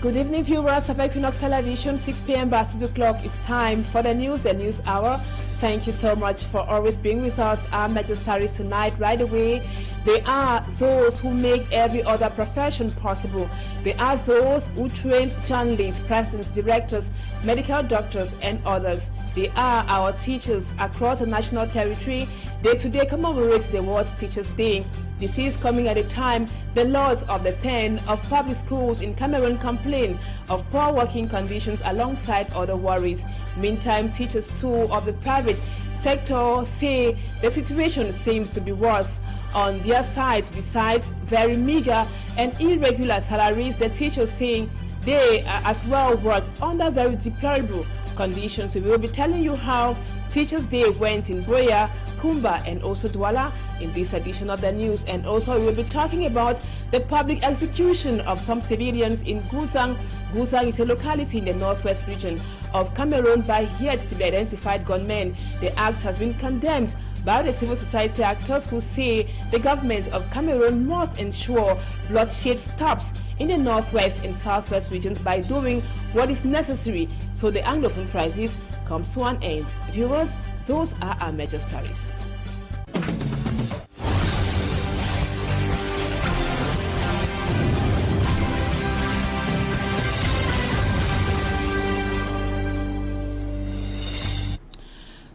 Good evening, viewers of Equinoxe Television. 6 p.m. past 2 o'clock. It's time for the news hour. Thank you so much for always being with us. Our major stories tonight, right away. They are those who make every other profession possible. They are those who train journalists, presidents, directors, medical doctors, and others. They are our teachers across the national territory. They today commemorate the World Teachers' Day. This is coming at a time the lords of the pen of public schools in Cameroon complain of poor working conditions alongside other worries. Meantime, teachers too of the private sector say the situation seems to be worse. On their sides, besides very meager and irregular salaries, the teachers say they as well work under very deplorable conditions. So we will be telling you how Teachers' Day went in Boya, Kumba, and also Douala in this edition of the news. And also we will be talking about the public execution of some civilians in Guzang. Guzang is a locality in the northwest region of Cameroon by yet to be identified gunmen. The act has been condemned by the civil society actors who say the government of Cameroon must ensure bloodshed stops in the northwest and southwest regions by doing what is necessary so the Anglophone crisis comes to an end. Viewers, those are our major stories.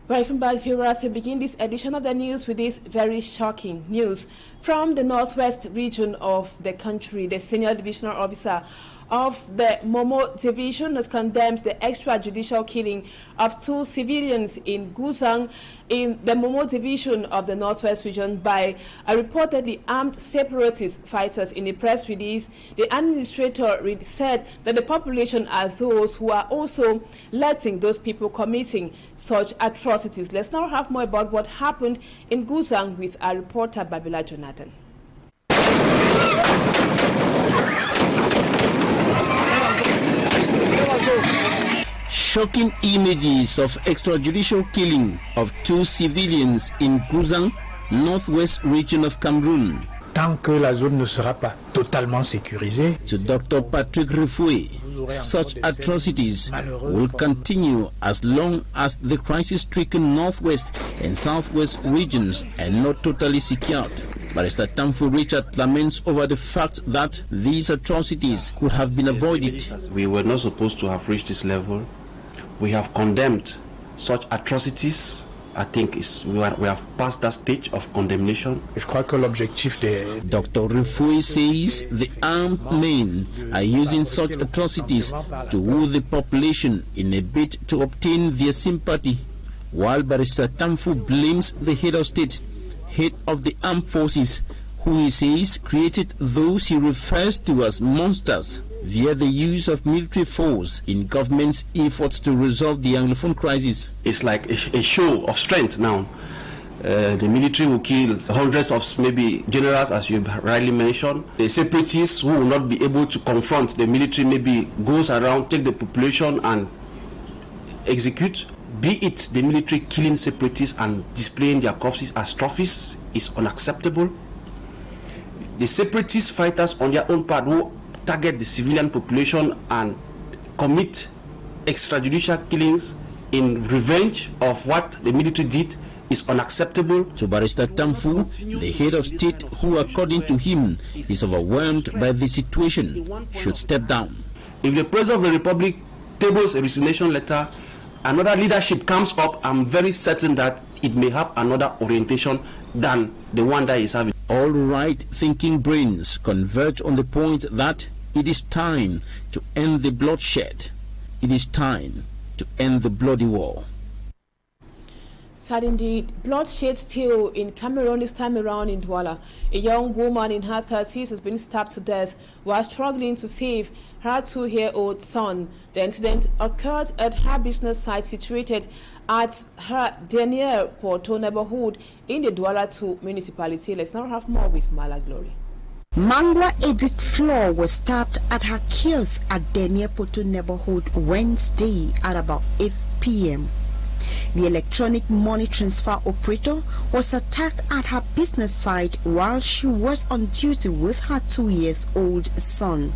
Welcome back, viewers. We begin this edition of the news with this very shocking news from the northwest region of the country. The senior divisional officer of the Momo division has condemned the extrajudicial killing of 2 civilians in Guzang in the Momo division of the northwest region by reportedly armed separatist fighters. In a press release, the administrator said that the population are those who are also letting those people committing such atrocities. Let's now have more about what happened in Guzang with our reporter Babila Jonathan. Shocking images of extrajudicial killing of 2 civilians in Guzang, northwest region of Cameroon. Tant que la zone ne sera pas totalement sécurisée, to Dr. Patrick Rifoué, such atrocities will continue as long as the crisis-stricken northwest and southwest regions are not totally secured. Barrister Tamfu Richard laments over the fact that these atrocities could have been avoided. We were not supposed to have reached this level. We have condemned such atrocities. I think we have passed that stage of condemnation. Dr. Rifoué says the armed men are using such atrocities to woo the population in a bid to obtain their sympathy, while Barrister Tamfu blames the head of state, head of the armed forces, who he says created those he refers to as monsters via the use of military force in government's efforts to resolve the Anglophone crisis. It's like a show of strength now. The military will kill hundreds of maybe generals, as you rightly mentioned. The separatists who will not be able to confront the military maybe goes around, take the population and execute. Be it the military killing separatists and displaying their corpses as trophies is unacceptable. The separatist fighters on their own part who target the civilian population and commit extrajudicial killings in revenge of what the military did is unacceptable. To Barrister Tamfu, the head of state, who according to him is overwhelmed by the situation, should step down. If the President of the Republic tables a resignation letter, another leadership comes up, I'm very certain that it may have another orientation than the one that is having. All right-thinking brains converge on the point that it is time to end the bloodshed. It is time to end the bloody war. Sad indeed. Bloodshed still in Cameroon, this time around in Douala. A young woman in her 30s has been stabbed to death while struggling to save her 2-year-old son. The incident occurred at her business site situated at her Denier Porto neighborhood in the Douala 2 municipality. Let's now have more with Mala Glory. Mangwa Edith Floor was stabbed at her kiosk at Denier Porto neighborhood Wednesday at about 8 p.m. The electronic money transfer operator was attacked at her business site while she was on duty with her 2-year-old son.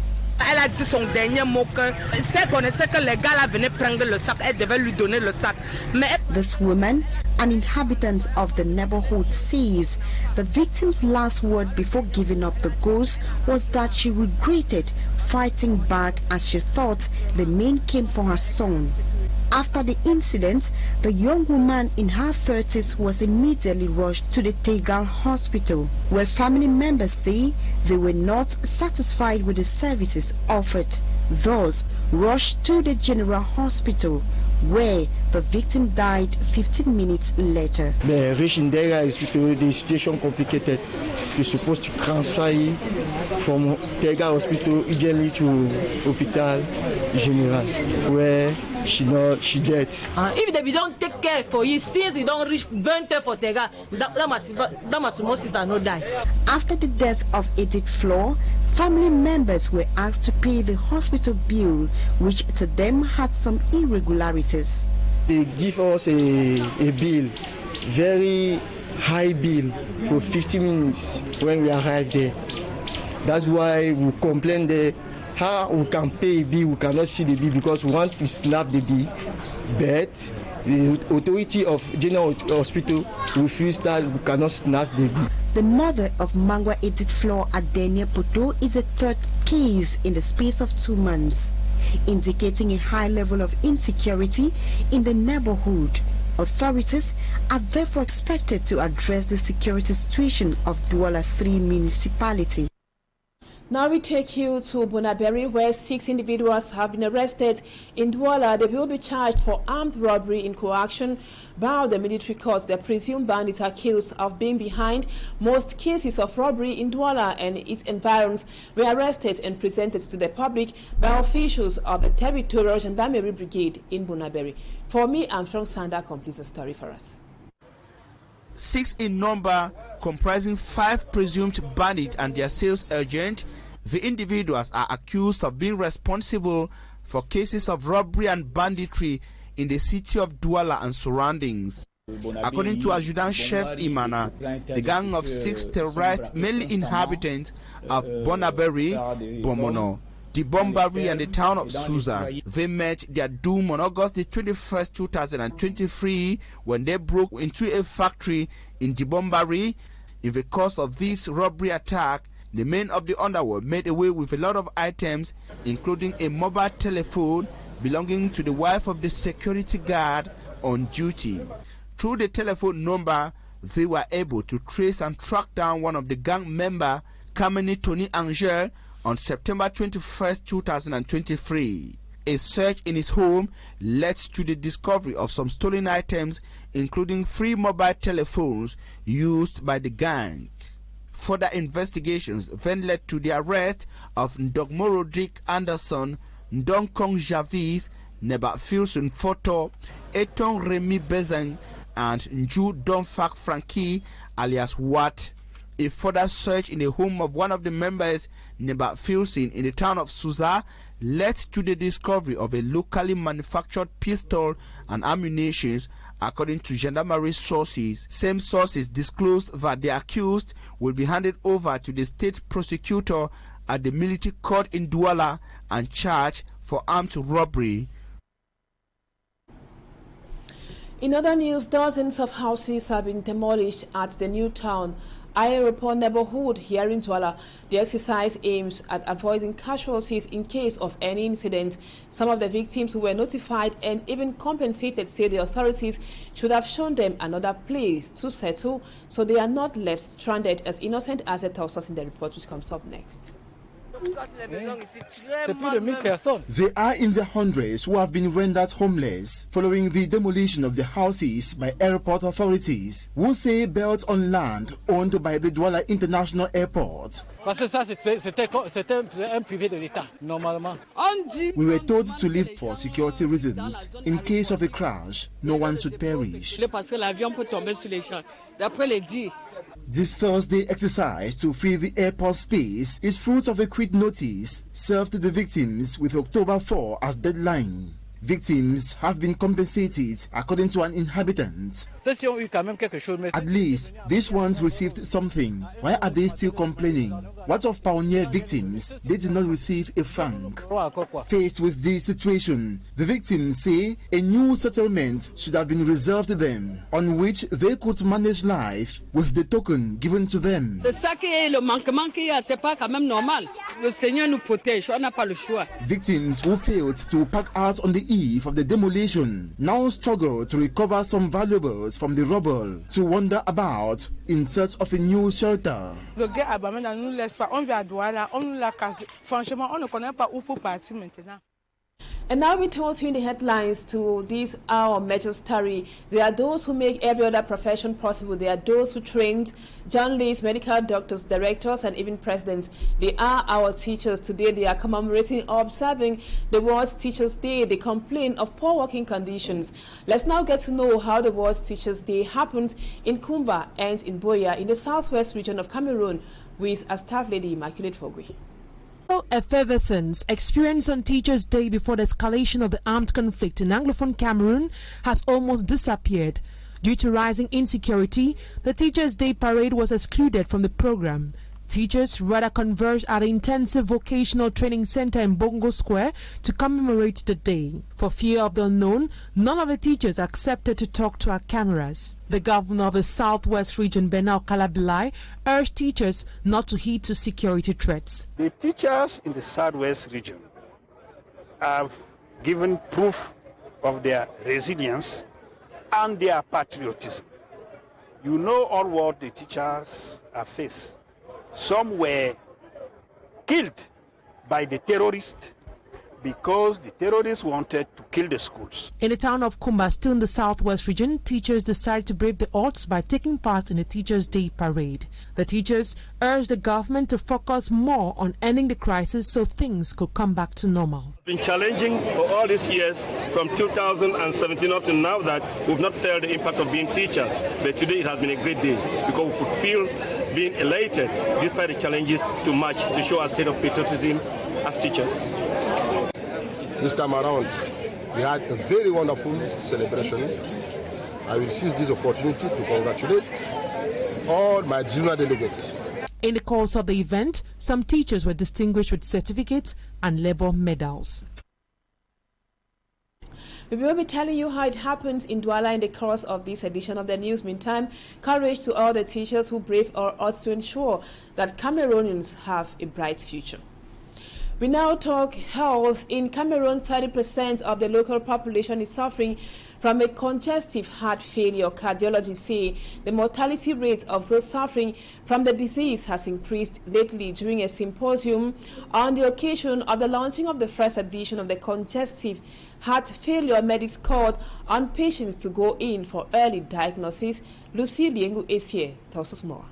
Elle a dit son dernier mot que si elle connaissait que les gars là venaient prendre le sac, elle devait lui donner le sac. Mais this woman, an inhabitant of the neighborhood, says the victim's last word before giving up the ghost was that she regretted fighting back as she thought the men came for her son. After the incident, the young woman in her 30s was immediately rushed to the Tegal hospital, where family members say they were not satisfied with the services offered. Thus, rushed to the general hospital, where the victim died 15 minutes later. Reaching there is the situation complicated. You're supposed to transfer from Tegal hospital immediately to Hospital General, where she dead. If they don't take care for you, since you don't reach 20 for Tegal, that must most sister not die. After the death of Edith Flor, family members were asked to pay the hospital bill, which to them had some irregularities. They give us a bill, very high bill, for 50 minutes when we arrived there. That's why we complain there. How we can pay a bill, we cannot see the bill because we want to snap the bill, but the authority of General Hospital refused that we cannot snap the bill. The mother of Mangwa Edith Flor Adenia Poto is a third case in the space of 2 months, indicating a high level of insecurity in the neighborhood. Authorities are therefore expected to address the security situation of Douala 3 municipality. Now we take you to Bunaberi, where 6 individuals have been arrested in Douala. They will be charged for armed robbery in coaction by the military courts. The presumed bandits are accused of being behind most cases of robbery in Douala and its environs. Were arrested and presented to the public by officials of the Territorial Gendarmerie Brigade in Bunaberi. For me, I'm from Sanda completes the story for us. 6 in number, comprising 5 presumed bandits and their sales agent. The individuals are accused of being responsible for cases of robbery and banditry in the city of Douala and surroundings. According to Adjutant Chef Imana, the gang of 6 terrorized mainly inhabitants of Bunaberi, Bomono, the Bombari and the town of Suza. They met their doom on August the 21st, 2023 when they broke into a factory in the Bombari. In the course of this robbery attack, the men of the underworld made away with a lot of items, including a mobile telephone belonging to the wife of the security guard on duty. Through the telephone number, they were able to trace and track down one of the gang member, Kameni Tony Angel, on September 21st, 2023. A search in his home led to the discovery of some stolen items, including 3 mobile telephones used by the gang. Further investigations then led to the arrest of Ndogmoro Dick Anderson, Ndongkong Javis, Nebat Filson Photo, Etong Remy Bezeng, and Nju Donfak Frankie alias Watt. A further search in the home of one of the members, Nebat Filson, in the town of Suza, led to the discovery of a locally manufactured pistol and ammunition, according to gendarmerie sources. Same sources disclosed that the accused will be handed over to the state prosecutor at the military court in Douala and charged for armed robbery. In other news, dozens of houses have been demolished at the new town Aeroport neighborhood here in Douala. The exercise aims at avoiding casualties in case of any incident. Some of the victims who were notified and even compensated say the authorities should have shown them another place to settle so they are not left stranded, as Innocent Azet tells us in the report which comes up next. They are in the hundreds who have been rendered homeless following the demolition of the houses by airport authorities, who say built on land owned by the Douala International Airport. We were told to leave for security reasons. In case of a crash, no one should perish. This Thursday exercise to free the airport space is fruit of a quick notice served to the victims with October 4 as deadline. Victims have been compensated according to an inhabitant. At least these ones received something. Why are they still complaining? What of pioneer victims? They did not receive a franc. Faced with this situation, the victims say a new settlement should have been reserved to them, on which they could manage life with the token given to them. Victims who failed to pack out on the eve of the demolition now struggle to recover some valuables from the rubble, to wander about in search of a new shelter. And now we told you in the headlines to this our major story. There are those who make every other profession possible. There are those who trained journalists, medical doctors, directors, and even presidents. They are our teachers. Today they are commemorating or observing the World Teachers' Day. They complain of poor working conditions. Let's now get to know how the World Teachers' Day happened in Kumba and in Boya in the southwest region of Cameroon with our staff lady Immaculate Fogui. Effervescence experienced on Teachers' Day before the escalation of the armed conflict in Anglophone Cameroon has almost disappeared. Due to rising insecurity, the Teachers' Day parade was excluded from the program. Teachers rather converged at the Intensive Vocational Training Center in Bongo Square to commemorate the day. For fear of the unknown, none of the teachers accepted to talk to our cameras. The governor of the Southwest region, Bernard Calabilai, urged teachers not to heed to security threats. The teachers in the Southwest region have given proof of their resilience and their patriotism. You know all what the teachers have faced. Some were killed by the terrorists because the terrorists wanted to kill the schools. In the town of Kumba, still in the southwest region, teachers decided to brave the odds by taking part in the Teachers' Day parade. The teachers urged the government to focus more on ending the crisis so things could come back to normal. It's been challenging for all these years from 2017 up to now that we've not felt the impact of being teachers. But today it has been a great day because we could feel being elated despite the challenges to march to show our state of patriotism as teachers. This time around, we had a very wonderful celebration. I will seize this opportunity to congratulate all my junior delegates. In the course of the event, some teachers were distinguished with certificates and labor medals. We will be telling you how it happens in Douala in the course of this edition of the news. Meantime, courage to all the teachers who brave our odds to ensure that Cameroonians have a bright future. We now talk health. In Cameroon, 30% of the local population is suffering from a congestive heart failure. Cardiologists say the mortality rate of those suffering from the disease has increased lately. During a symposium on the occasion of the launching of the first edition of the Congestive Heart Failure Medics called on patients to go in for early diagnosis. Lucy Liengu Esie tells us more.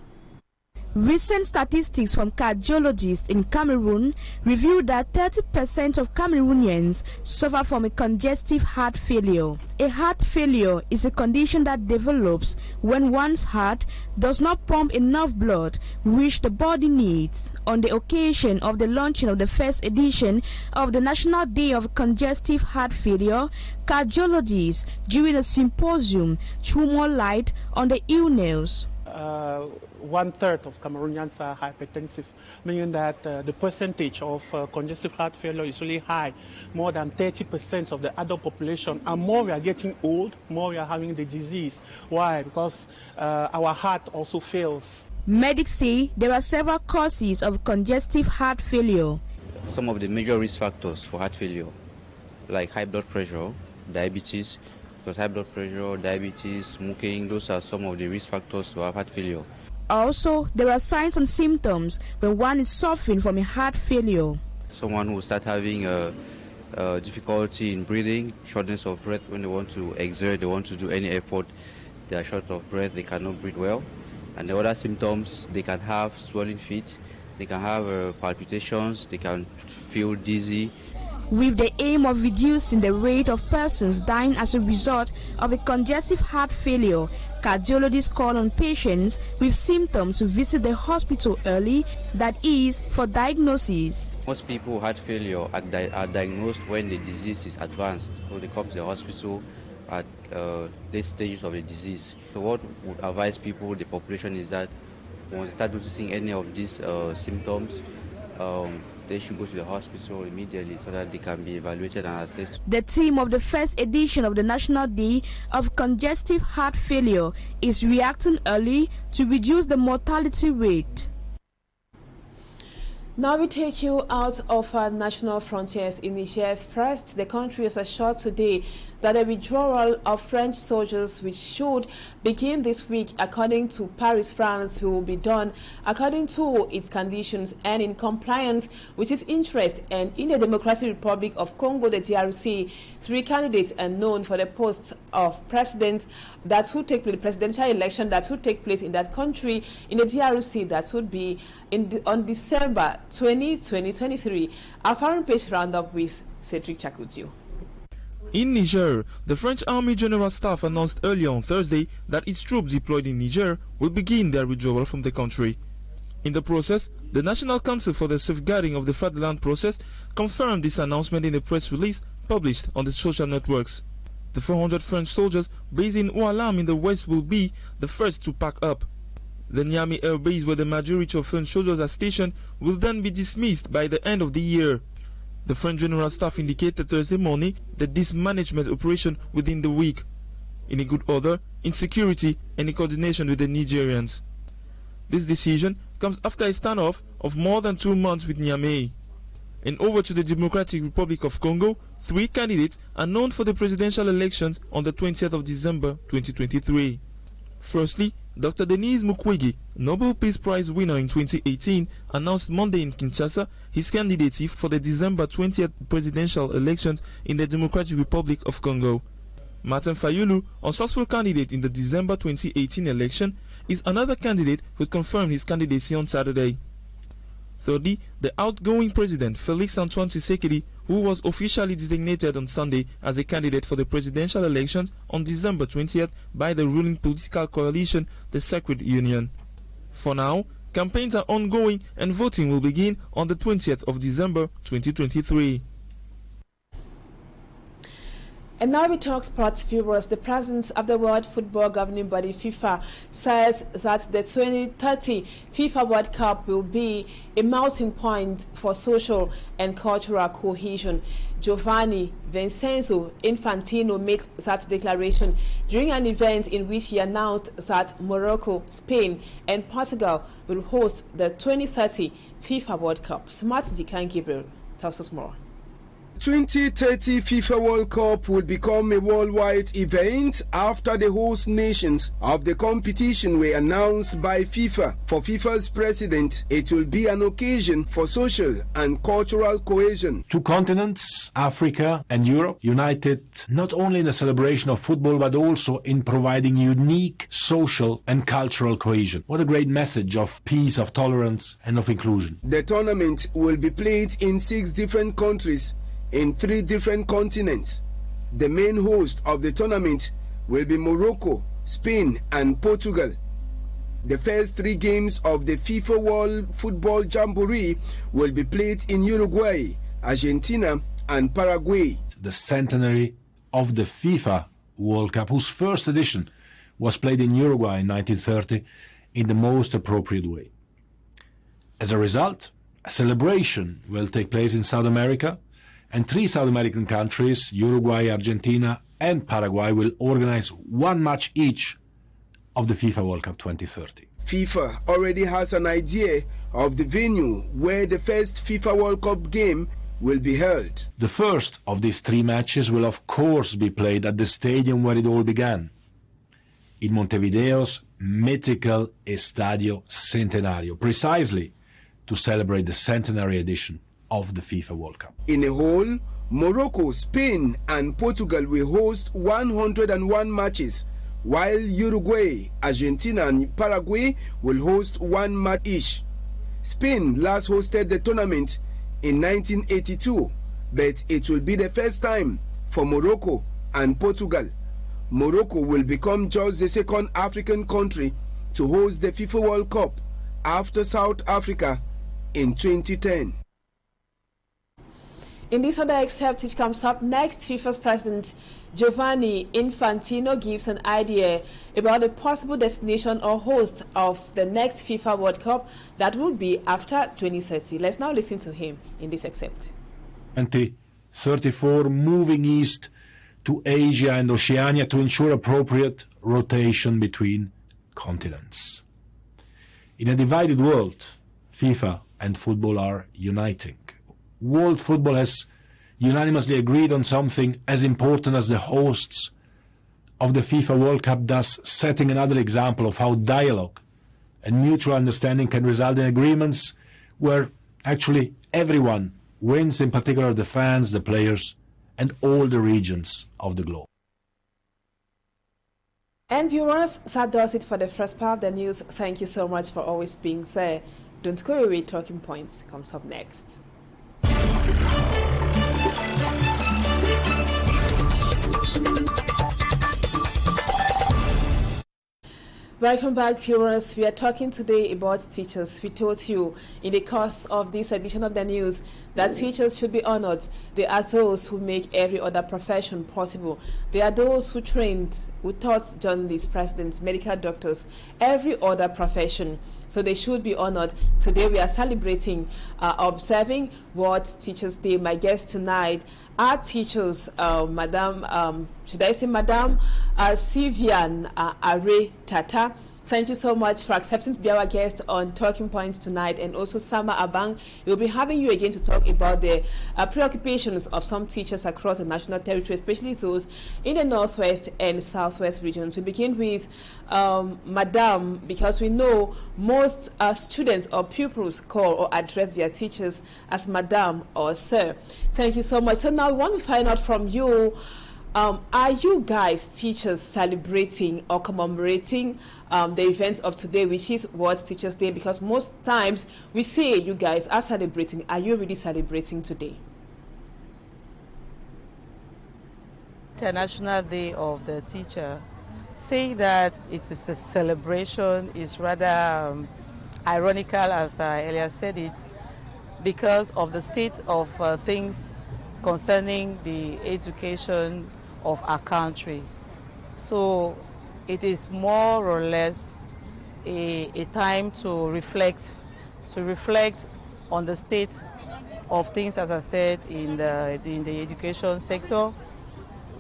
Recent statistics from cardiologists in Cameroon reveal that 30% of Cameroonians suffer from a congestive heart failure. A heart failure is a condition that develops when one's heart does not pump enough blood which the body needs. On the occasion of the launching of the first edition of the National Day of Congestive Heart Failure, cardiologists during a symposium threw more light on the illness. 1/3 of Cameroonians are hypertensive, meaning that the percentage of congestive heart failure is really high, more than 30% of the adult population. And more we are getting old, more we are having the disease. Why? Because our heart also fails. Medics say there are several causes of congestive heart failure. Some of the major risk factors for heart failure, like high blood pressure, diabetes, because high blood pressure, diabetes, smoking, those are some of the risk factors to have heart failure. Also, there are signs and symptoms when one is suffering from a heart failure. Someone who start having difficulty in breathing, shortness of breath when they want to exert, they want to do any effort, they are short of breath, they cannot breathe well. And the other symptoms, they can have swelling feet, they can have palpitations, they can feel dizzy. With the aim of reducing the rate of persons dying as a result of a congestive heart failure, Cardiologists call on patients with symptoms to visit the hospital early, that is, for diagnosis. Most people with heart failure are diagnosed when the disease is advanced, so they come to the hospital at late stages of the disease. So what would advise people, the population, is that when they start noticing any of these symptoms, they should go to the hospital immediately so that they can be evaluated and assessed. The theme of the first edition of the National Day of Congestive Heart Failure is reacting early to reduce the mortality rate. Now we take you out of our national frontiers in Niger. First, the country has assured today that the withdrawal of French soldiers, which should begin this week according to Paris, France, will be done according to its conditions and in compliance with its interest. And in the Democratic Republic of Congo, the DRC, 3 candidates are known for the posts of president that would take place, the presidential election that would take place in that country, in the DRC, that would be on December 20, 2023. Our foreign page roundup with Cedric Chakutio. In Niger, the French Army General Staff announced earlier on Thursday that its troops deployed in Niger will begin their withdrawal from the country. In the process, the National Council for the Safeguarding of the Fatherland Process confirmed this announcement in a press release published on the social networks. The 400 French soldiers based in Oualam in the west will be the first to pack up. The Niamey Air Base, where the majority of French soldiers are stationed, will then be dismissed by the end of the year. The French General Staff indicated Thursday morning that this management operation within the week, in a good order, in security and in coordination with the Nigerians. This decision comes after a standoff of more than 2 months with Niamey. And over to the Democratic Republic of Congo, 3 candidates are known for the presidential elections on the 20th of December 2023. Firstly, Dr. Denis Mukwege, Nobel Peace Prize winner in 2018, announced Monday in Kinshasa his candidacy for the December 20th presidential elections in the Democratic Republic of Congo. Martin Fayulu, unsuccessful candidate in the December 2018 election, is another candidate who confirmed his candidacy on Saturday. Thirdly, the outgoing president, Felix Antoine Tshisekedi, who was officially designated on Sunday as a candidate for the presidential elections on December 20th by the ruling political coalition, the Sacred Union. For now, campaigns are ongoing and voting will begin on the 20th of December 2023. And now we talk sports viewers. The president of the World Football Governing Body, FIFA, says that the 2030 FIFA World Cup will be a melting point for social and cultural cohesion. Giovanni Vincenzo Infantino makes that declaration during an event in which he announced that Morocco, Spain, and Portugal will host the 2030 FIFA World Cup. Smart Jikan Gabriel tells us more. 2030 FIFA World Cup will become a worldwide event after the host nations of the competition were announced by FIFA. For FIFA's president, it will be an occasion for social and cultural cohesion. 2 continents, Africa and Europe, united not only in the celebration of football but also in providing unique social and cultural cohesion. What a great message of peace, of tolerance and of inclusion. The tournament will be played in 6 different countries in 3 different continents. The main host of the tournament will be Morocco, Spain and Portugal. The first 3 games of the FIFA World Football Jamboree will be played in Uruguay, Argentina and Paraguay. The centenary of the FIFA World Cup, whose first edition was played in Uruguay in 1930 in the most appropriate way. As a result, a celebration will take place in South America, and 3 South American countries, Uruguay, Argentina and Paraguay, will organize 1 match each of the FIFA World Cup 2030. FIFA already has an idea of the venue where the first FIFA World Cup game will be held. The first of these 3 matches will of course be played at the stadium where it all began, in Montevideo's mythical Estadio Centenario, precisely to celebrate the centenary edition of the FIFA World Cup. In a whole, Morocco, Spain and Portugal will host 101 matches, while Uruguay, Argentina and Paraguay will host 1 match each. Spain last hosted the tournament in 1982, but it will be the first time for Morocco and Portugal, Morocco will become just the second African country to host the FIFA World Cup after South Africa in 2010. In this other excerpt, which comes up next, FIFA's president Giovanni Infantino gives an idea about the possible destination or host of the next FIFA World Cup that will be after 2030. Let's now listen to him in this excerpt. 2034, moving east to Asia and Oceania to ensure appropriate rotation between continents. In a divided world, FIFA and football are uniting. World football has unanimously agreed on something as important as the hosts of the FIFA World Cup, thus setting another example of how dialogue and mutual understanding can result in agreements where actually everyone wins, in particular the fans, the players, and all the regions of the globe. And viewers, that does it for the first part of the news. Thank you so much for always being there. Don't go away, Talking Points comes up next. Welcome back, viewers. We are talking today about teachers. We told you in the course of this edition of the news that teachers should be honored. They are those who make every other profession possible. They are those who trained, who taught journalists, presidents, medical doctors, every other profession. So they should be honored. Today we are celebrating, observing World Teachers Day. My guest tonight are teachers, Madam, should I say Madam Sivian Are Tata. Thank you so much for accepting to be our guest on Talking Points tonight, and also Sama Abang. We'll be having you again to talk about the preoccupations of some teachers across the national territory, especially those in the northwest and southwest regions. We begin with Madam, because we know most students or pupils call or address their teachers as Madam or Sir. Thank you so much. So now we want to find out from you, are you guys, teachers, celebrating or commemorating the events of today, which is World Teachers Day? Because most times we say you guys are celebrating. Are you really celebrating today? International Day of the Teacher. Saying that it is a celebration is rather ironical, as I earlier said it, because of the state of things concerning the education of our country. So it is more or less a time to reflect on the state of things, as I said, in the education sector.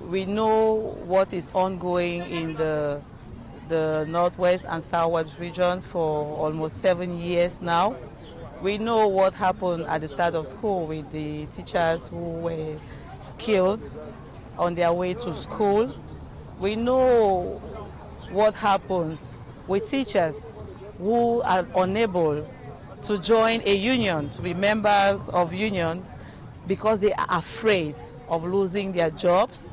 We know what is ongoing in the northwest and southwest regions for almost 7 years now. We know what happened at the start of school with the teachers who were killed on their way to school. We know what happens with teachers who are unable to join a union, to be members of unions, because they are afraid of losing their jobs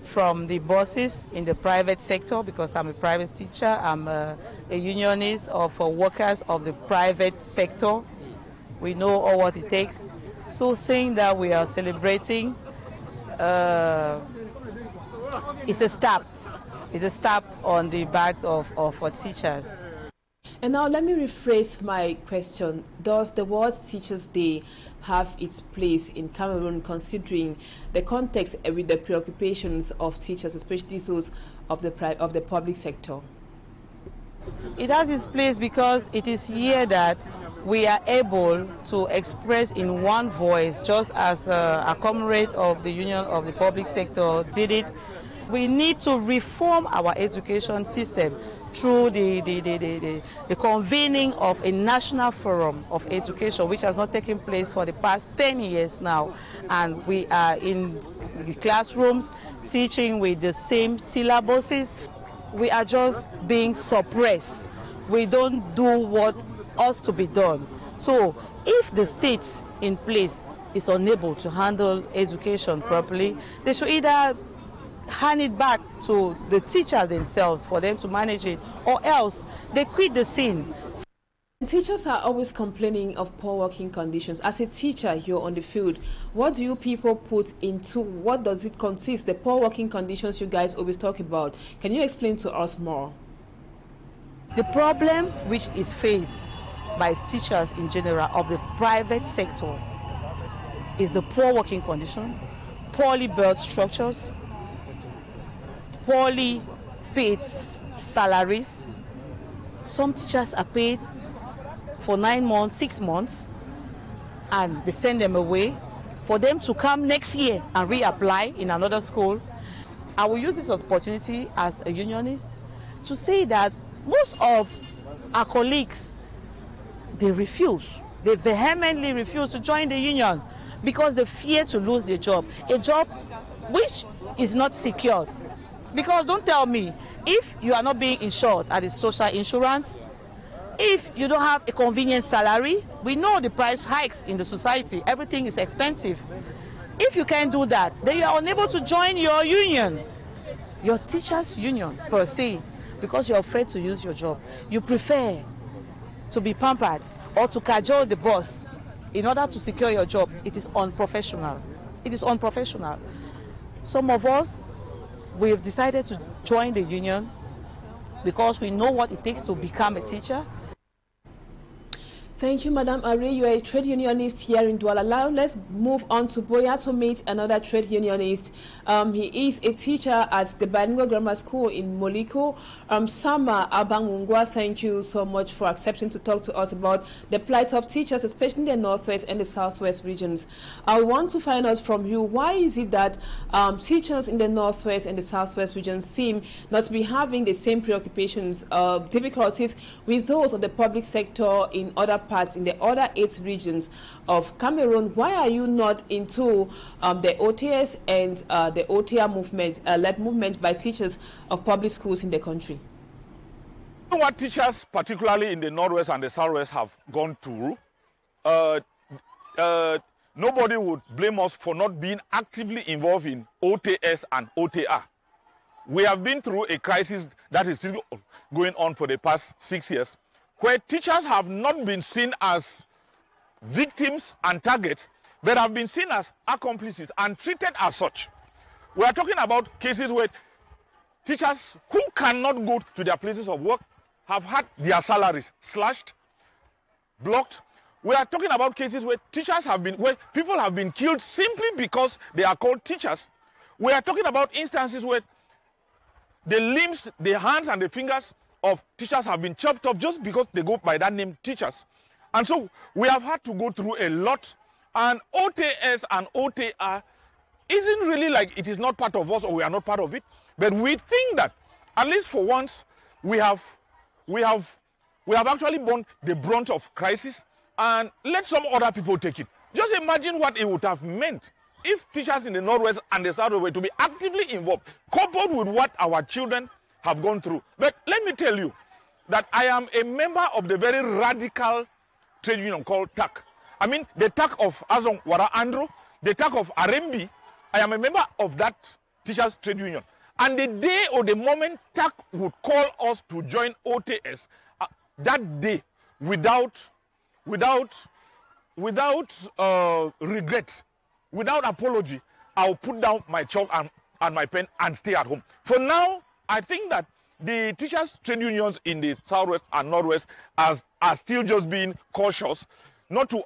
from the bosses in the private sector. Because I'm a private teacher, I'm a unionist of workers of the private sector. We know all what it takes. So saying that we are celebrating is a step. It's a step on the backs of teachers. And now let me rephrase my question. Does the World Teachers Day have its place in Cameroon, considering the context with the preoccupations of teachers, especially those of the public sector? It has its place because it is here that we are able to express in one voice, just as a comrade of the Union of the Public Sector did it. We need to reform our education system through the convening of a national forum of education, which has not taken place for the past 10 years now. And we are in the classrooms teaching with the same syllabuses. We are just being suppressed. We don't do what ought to be done. So if the state in place is unable to handle education properly, they should either hand it back to the teachers themselves for them to manage it, or else they quit the scene. Teachers are always complaining of poor working conditions. As a teacher, you're on the field. What do you people put into, what does it consist, the poor working conditions you guys always talk about? Can you explain to us more? The problems which is faced by teachers in general of the private sector is the poor working condition, poorly built structures, poorly paid salaries. Some teachers are paid for 9 months, 6 months, and they send them away for them to come next year and reapply in another school. I will use this opportunity as a unionist to say that most of our colleagues, they vehemently refuse to join the union because they fear to lose their job, a job which is not secured. Because don't tell me, if you are not being insured at the social insurance, if you don't have a convenient salary, we know the price hikes in the society, everything is expensive. If you can't do that, then you are unable to join your union, your teachers' union per se, because you're afraid to use your job. You prefer to be pampered or to cajole the boss in order to secure your job. It is unprofessional. It is unprofessional. Some of us, we've decided to join the union because we know what it takes to become a teacher. Thank you, Madam Ari. You are a trade unionist here in Douala. Now let's move on to Boya to meet another trade unionist. He is a teacher at the Bilingual Grammar School in Moliko. Sama Abangungwa, thank you so much for accepting to talk to us about the plight of teachers, especially in the Northwest and the Southwest regions. I want to find out from you, why is it that teachers in the Northwest and the Southwest regions seem not to be having the same preoccupations, difficulties with those of the public sector in other parts, in the other 8 regions of Cameroon? Why are you not into the OTS and the OTR movement, led movement by teachers of public schools in the country? What teachers, particularly in the Northwest and the Southwest, have gone through, nobody would blame us for not being actively involved in OTS and OTR. We have been through a crisis that is still going on for the past 6 years, where teachers have not been seen as victims and targets, but have been seen as accomplices and treated as such. We are talking about cases where teachers who cannot go to their places of work have had their salaries slashed, blocked. We are talking about cases where where people have been killed simply because they are called teachers. We are talking about instances where the limbs, the hands and the fingers of teachers have been chopped off just because they go by that name, teachers. And so we have had to go through a lot, and OTS and OTR isn't really like it is not part of us or we are not part of it, but we think that at least for once we have actually borne the brunt of crisis and let some other people take it. Just imagine what it would have meant if teachers in the Northwest and the South were to be actively involved, coupled with what our children have gone through. But let me tell you that I am a member of the very radical trade union called TAC. I mean, the TAC of Azong Wara Andro, the TAC of Arembi. I am a member of that teachers trade union. And the day or the moment TAC would call us to join OTS, that day, without regret, without apology, I'll put down my chalk and my pen and stay at home. For now, I think that the teachers' trade unions in the Southwest and Northwest are still just being cautious, not to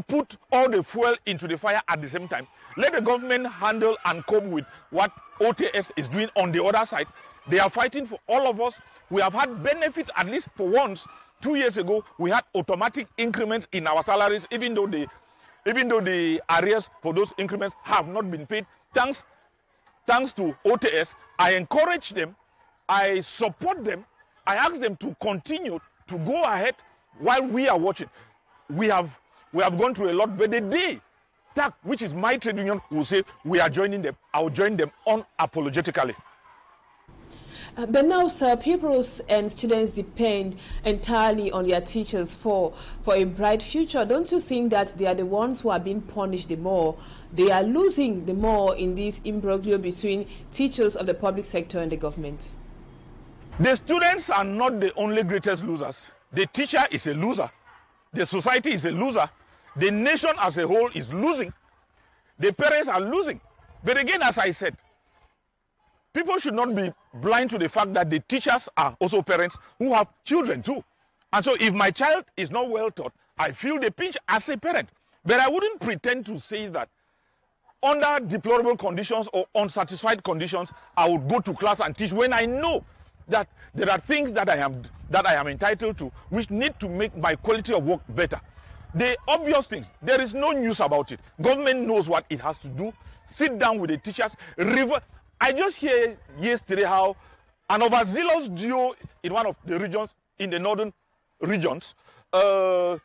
put all the fuel into the fire at the same time. Let the government handle and cope with what OTS is doing on the other side. They are fighting for all of us. We have had benefits, at least for once. 2 years ago, we had automatic increments in our salaries, even though the arrears for those increments have not been paid. Thanks to OTS, I encourage them, I support them, I ask them to continue to go ahead while we are watching. We have gone through a lot, but the day TAC, which is my trade union, will say we are joining them, I will join them unapologetically. But now, sir, pupils and students depend entirely on their teachers for a bright future. Don't you think that they are the ones who are being punished the more? They are losing the more in this imbroglio between teachers of the public sector and the government. The students are not the only greatest losers. The teacher is a loser. The society is a loser. The nation as a whole is losing. The parents are losing. But again, as I said, people should not be blind to the fact that the teachers are also parents who have children too. And so if my child is not well taught, I feel the pinch as a parent. But I wouldn't pretend to say that under deplorable conditions or unsatisfied conditions, I would go to class and teach when I know that there are things that I am entitled to which need to make my quality of work better. The obvious things, there is no news about it. Government knows what it has to do. Sit down with the teachers. I just hear yesterday how an overzealous duo in one of the regions, in the northern regions, punitively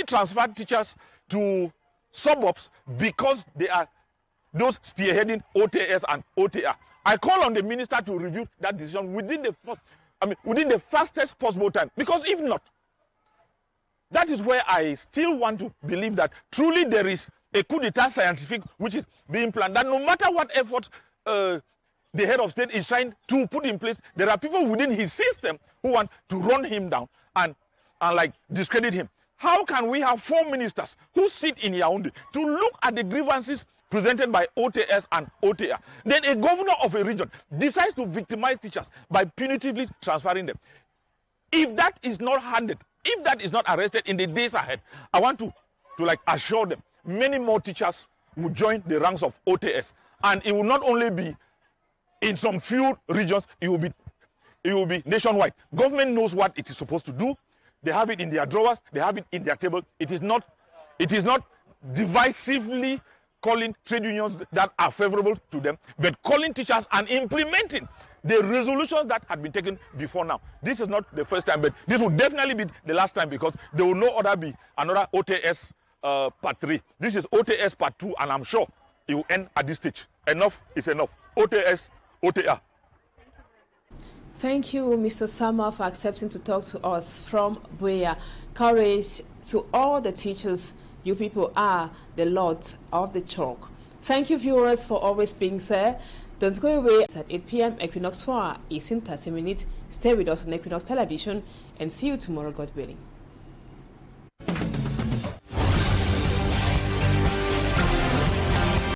transferred teachers to suburbs because they are those spearheading OTS and OTA. I call on the minister to review that decision within the fastest possible time, because if not, that is where I still want to believe that truly there is a coup d'etat scientific which is being planned, that no matter what effort the head of state is trying to put in place, there are people within his system who want to run him down and like discredit him. How can we have 4 ministers who sit in Yaoundé to look at the grievances presented by OTS and OTA? Then a governor of a region decides to victimize teachers by punitively transferring them. If that is not handled, if that is not arrested in the days ahead, I want to like assure them many more teachers will join the ranks of OTS, and it will not only be in some few regions, it will be nationwide. Government knows what it is supposed to do. They have it in their drawers, they have it in their table. It is not divisively calling trade unions that are favorable to them, but calling teachers and implementing the resolutions that had been taken before now. This is not the first time, but this will definitely be the last time, because there will no other be another OTS part 3. This is OTS part 2, and I'm sure it will end at this stage. Enough is enough. OTS, OTA. Thank you, Mr. Sama, for accepting to talk to us from Buea. Courage to all the teachers. You people are the Lord of the chalk. Thank you, viewers, for always being there. Don't go away. It's at 8 p.m. Equinoxe 4 is in 30 minutes. Stay with us on Equinoxe Television, and see you tomorrow, God willing.